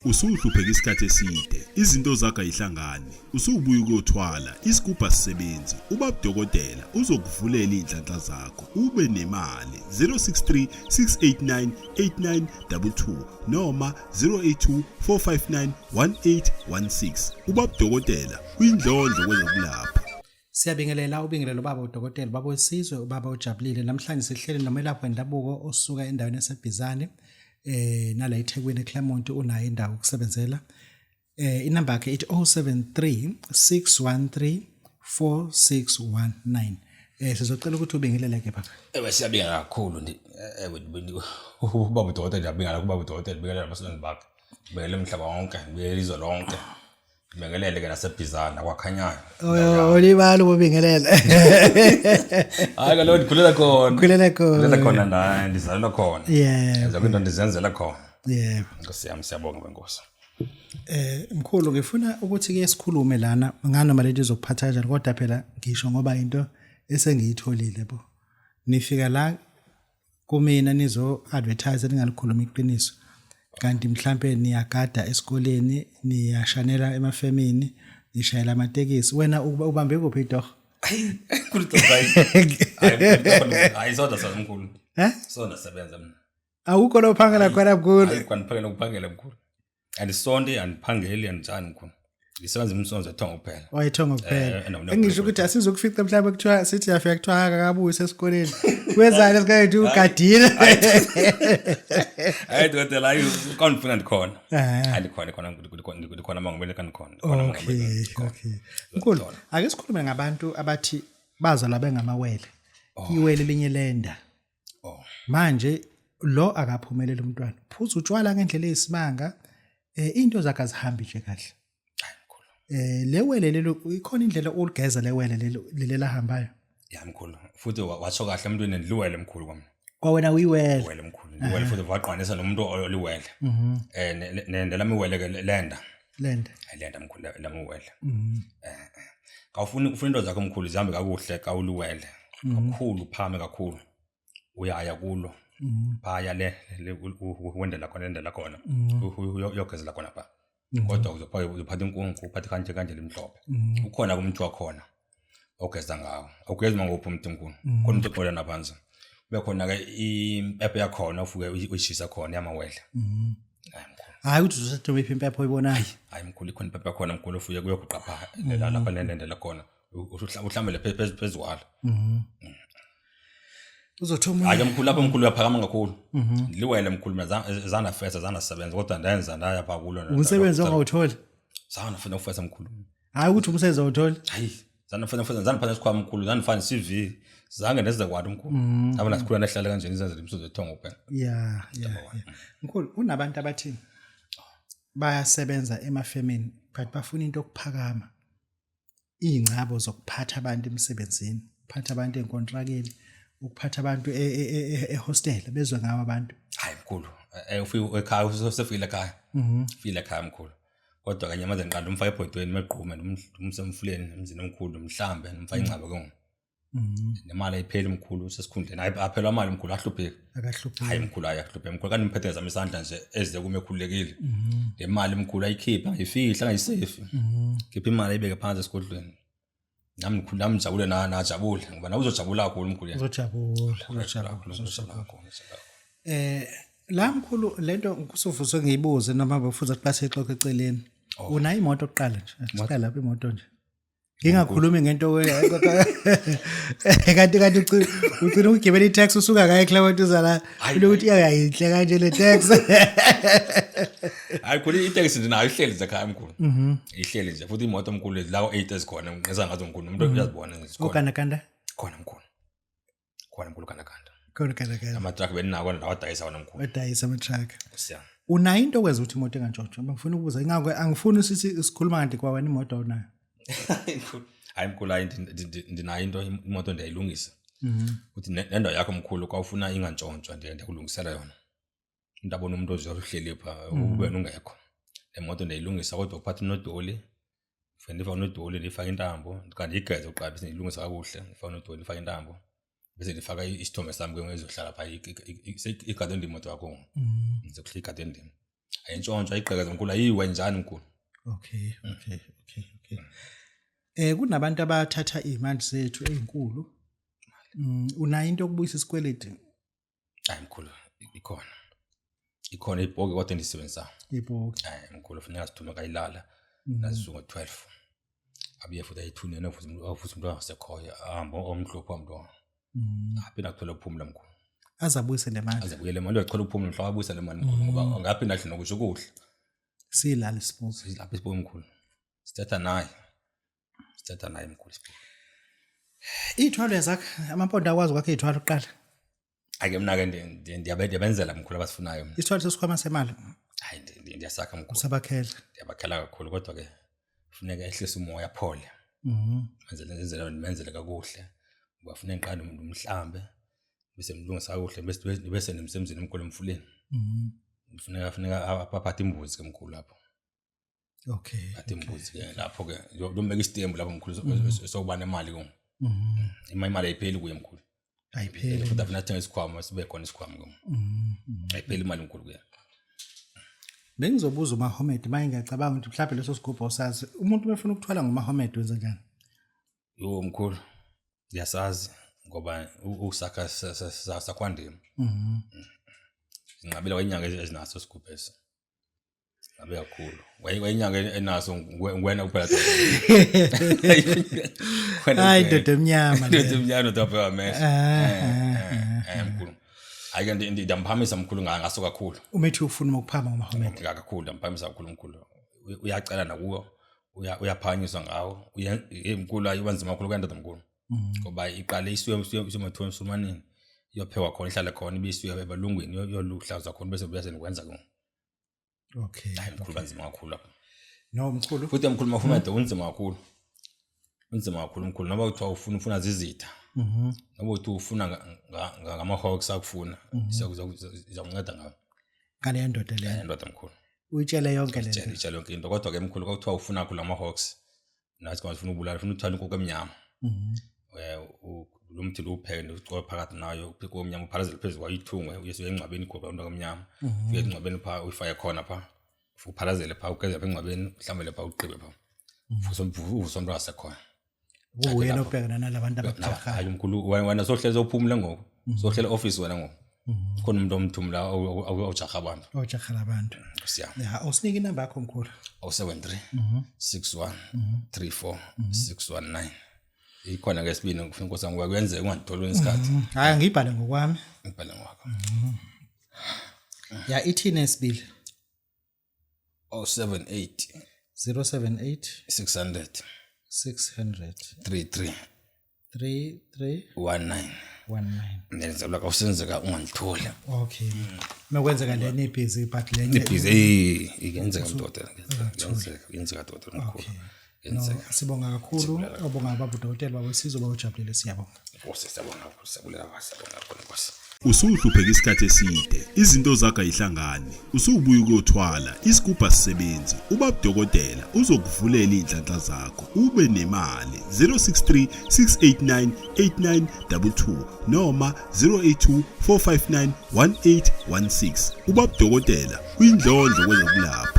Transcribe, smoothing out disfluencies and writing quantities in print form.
Usuhlupheka isikhathi eside, izinto zakho ayihlangane, usubuya ukuyothwala, isigubha sisebenzi, Babu Dokotela uzokuvulela indlanhla zakho, ube nemali. 063 689 8922 noma 082 459 1816. Babu Dokotela uyindlondlo kwezokulapha. Siyabingelela ubingelelo Babu Dokotela babo wesizwe ubaba ujabulile namhlanje sihlele nomelaphi wendabuko osuka endaweni yaseBizana nala eThekwini eClermont unayo indawo ukusebenzela inamba yakhe ithi 073 613 4619 sizocela ukuthi ubingelele ke baba siyabingelela kakhulu Babu Dokotela ngiyabingelela kuBabu Dokotela bingelela abasebenzi bakhe bingelela umhlaba wonke bingelela izwe lonke bingelele ke naseBizana kwakhanyayo olibalo ubingelele hayi kaloku ndikhulela kulela khona naye ndizalelwa khona yenza into ndizenzela khona Nkosi yami siyabonga benkosi mkhulu ngifuna ukuthi ke sikhulume lana nganoma lento izokuphatha kanjani kodwa phela ngisho ngoba into esengiyitholile bo nifika la kumina nizo advertise ningalikhuluma iqiniso kanti mhlambe niyagada esikoleni niyashanela emafemini nishayela amatekisi wena ubambe kuphi idoh hayi soda somkhulu sona sebenza mina awukho lo phangela khona mkhulu hayi kwaniphakela ukuphangela mkhulu andisonde andiphangeli anditshani mkhulu ngisebenza imsonzo ethonga kuphela wayethonga kuphela engisho ukuthi asizokufica mhlawumbe kuthiwa sithi yafika kuthiwa akabuyi esikoleni wenzani esikhathi ugadile hayi Dokotela ayi konfina ndikhona ndikhona mangibele kanikhona okay mkhulu ake sikhulume ngabantu abathi bazalwa bengamawele iwele linye lenda manje lo akaphumelela umntwana phuza utshwala ngendlela eyisimanga into zakhe azihambi nje kahle lewele lelo ikhona indlela oligeza lewele lelo lahambayo ya mkhulu futhi watsho kahle emntwini ndliwele mkhulu kwami kwawena uyiwele mkhulu ndiwele futhi waqwanisa nomuntu oliwele nendela miwele ke lenda mkhulu lamiwele kawufuna into zakho mkhulu zihambe kakuhle kawuliwele kakhulu phame kakhulu uyaya kulo phaya le wendela khona uyogezela khona pha kodwa uzophatha inkungu uphatha kanje limhlophe ukhona kumuntu wakhona ogeza ngawo ogeza mangophi umuntu inkulu khona umuntu oqola naphansi bekhona ke iapp yakhona ufuke uyishisa khona yamawele hayi uthi usethobe impepho uyibonayo hayi mkhulu ikhona impepho yakhona mkhulu ufuye kuyoguqa pha lapha lendlela khona uhlambele phezulu uzothoma hayi mkhulu lapha mkhulu uyaphakama kakhulu liwele mkhulu zana fesa zana sebenza kodwa ndayenza ndaya pha kulo umsebenzi ongawuthola zana funa ufesa mkhulu hayi ukuthi umsebenzi awuthola hayi zana funa zana phana sikhwama mkhulu zana fana CV zange ndenze kwathi mkhulu abana sikhula nahlala kanjeni izenzela imsuzo ethonga kuphela yeah mkhulu unabantu abathi bayasebenza emafemini but bafuna into okuphakama ingcabo zokuphatha abantu emsebenzini uphatha abantu enkontrakeni ukuphatha abantu ehostel bezwe ngawo abantu hayi mkhulu ufike ekhaya usefile ekhaya file ekhaya mkhulu kodwa kanye manje ngiqala umfaka ebhodweni meqhuma umsemfuleni emzini omkhulu mhlambe nomfaka ingcaba ke nemali ayipheli mkhulu sesikhundleni aphela imali mkhulu ahlupheki hayi mkhulu ayahlupheka mkhulu kanti imphethe zami isandla nje eze kume khulekile le mali mkhulu ayikhipha ayifihla ngayisefi khipha imali ayibeke phansi esigodlweni nami mkhulu nami ngijabule najabule ngoba nawe uzojabula kakhulu mkhulu uzojabula la mkhulu lento kusuvuswe ngiyibuze noma bafuza kuqase ixoxe eceleni unayo imoto oqala nje siqala lapha imoto nje ngingakhulumi ngento kanti ucina ukugibela itaxi usuka kaye eClermont uzala ukuthi iyayinhle kanje le taxi hayi khulu itaxi ndinayo ihleli zekhaya mkhulu ihleli nje futhi imoto mkhulu la 8 ezikhona ngeza ngazo mkhulu umuntu uyazibona nje kanda khona mkhulu kanda ama-truck beninako nawadayisa wona mkhulu wadayisa ama-truck unayo into okwenza ukuthi imoto engantshontshwa ngifuna ukubuza angifuni sithi sikhuluma kanti kwa wena imoto unayo hayi mkhulu hayi ndinayo into imoto ndiyayilungisa ukuthi nendo yakho mkhulu kwawufuna ingantshontshwa ndiyakulungisela yona umuntu abona umuntu ozohleli pha ube ungekho le moto ndiyayilungisa kodwa uphatha unodoli ndifa unodoli ndifaka intambo kanti igeze uqala bese ngilungisa kakuhle ndifaka unodoli ndifaka intambo bese ndifaka isithombe sami ngezohlala pha igade ndimoto yakho ngizokuhlika igade ndimo ayintshontsho ayiqhekeza mkhulu ayiwe njani mkhulu. Okay. Kunabantu abathatha imali zethu ezinkulu. Unayo into yokubuyisa isikweleti? Hayi mkhulu ikhona ibhoki kodwa endisebenzisa. Ibhoki. Hayi mkhulu kufuneka sithume kayilala nasisuka 12. Abuye futhi ayithune nofuthi umuntu wasekhoya ahamba omhlophe wamntwana. Aphinda kuthola ukuphumula mkhulu. Azabuyise le mali. Azabuyele manje uyachola ukuphumula mhla wabuyisa le mali mkhulu ngoba ngaphinda hle nokusho kuhle. Silala sibuzo. Silapha isibuzo mkhulu. Sithatha naye mkhulu isibuzo. Ithwalo zakhe amampondo akwazi kwakhe ithwalo uqala. Ake mina ke ndiyabenzela mkhulu abasifunayo. Isithwalo sesikhwama semali. Hayi ndiyasakha mkhulu. Usabakhela. Ndiyabakhela kakhulu kodwa ke kufuneka ehlise umoya phole. Menzele kakuhle. Ubafuna ngiqala umhlambe bese mlungisa kakuhle bese nemsemzini omkhulu emfuleni. Kufuneka apaphathe imbuzi ke mkhulu lapho. Okay. Aphathe imbuzi ke lapho ke lomeka istembu lapho mkhulu sokuba nemali ku. Imali ayipheli kuye mkhulu. Ayipheli. Futhi afuna athenga isikhwama sibe khona isikhwama ku. Ayipheli imali mkhulu kuya. Bengizobuza uMahomed manje ngiyacabanga ukuthi mhlawumbe leso sigubhu osazi umuntu befuna ukuthwala ngoMahomed wenza njani? Yo mkhulu ndiyasazi ngoba usakha sakwandima. Ngabela kwenyanga ezinaso sigubhu eso. Ngabe kakhulu. Wayenyanga enaso ngwena kuphela. Hayi ndoda emnyama. Ndoda emnyama ndoda amehlo. Mkhulu. Ayike ndiyamuphamisa mkhulu ngaso kakhulu. Umethi ufuna ukuphama ngoMahomed. Kakhulu ndiyamuphamisa kakhulu mkhulu. Uyacela nakuwo. Uyaphanyiswa ngawo. Mkhulu ayibanzima kakhulu kandoda mkhulu. Ngoba iqale isemathoni sumanini. Iyophekwa khona ihlala khona ibisiwe ebalungwini yoluhlaza khona bese bese nikwenza ku. Okay. Hayi mkhulu kanzima kakhulu lapho. No mkhulu. Futhi mkhulu Mahomed unzima kakhulu. Unzima kakhulu mkhulu noba uthiwa ufuna zizitha. Noba uthi ufuna ngamahawks akufuna siyakunceda ngawo. Ngale ndoda le. Ndoda mkhulu. Uyitshela yonke le nto. Uyitshela yonke into kodwa ke mkhulu kwakuthiwa ufuna khula amahawks. Nathi kwathi ufuna ubulala ufuna uthwala inkoko emnyama. Lo mthi lo upheke ucoba phakathi nayo upheke omnyama upharazela phezulu kwayithungwe uyese engcwabeni igoba into omnyama ufike engcwabeni pha uyifaya khona pha upharazele pha ugeza pha engcwabeni uhlambele pha uqibe pha usomntu wasekhona uyena ubhekana nalabantu abajaha hayi mkhulu wena sohleze uphumule ngoku sohlela office wena ngoku khona umuntu omthumla awujaha abantu abantu ya usinike inamba yakho mkhulu 073 61 34 619 ikhona ke sibini ngifuna inkosi ngoba kuyenze ungandithola isikhathi. Hayi ngibhale ngokwami. Ngibhale ngokwakho. Ya ithini esibili? 078 600 33 19 nenzela ka usenzeka ungandithola. Okay. Makwenzeka le nibhizi but le nibhizi ikenzeka mdodana yenzeka mdodana mkhulu. Sibonga kakhulu obonga Babu Dokotela wesizwe bawujabulele siyabonga. Siyabonga kakhulu Nkosi. Usuhlupheka isikhathi eside, izinto zakho ayihlangani, usubuya ukuyothwala, isigubha sisebenzi, uBabu Dokotela uzokuvulela indlanhla zakho, ube nemali. 063 689 8922 noma 082 459 1816. uBabu Dokotela uyindlondlo kwezokulapha.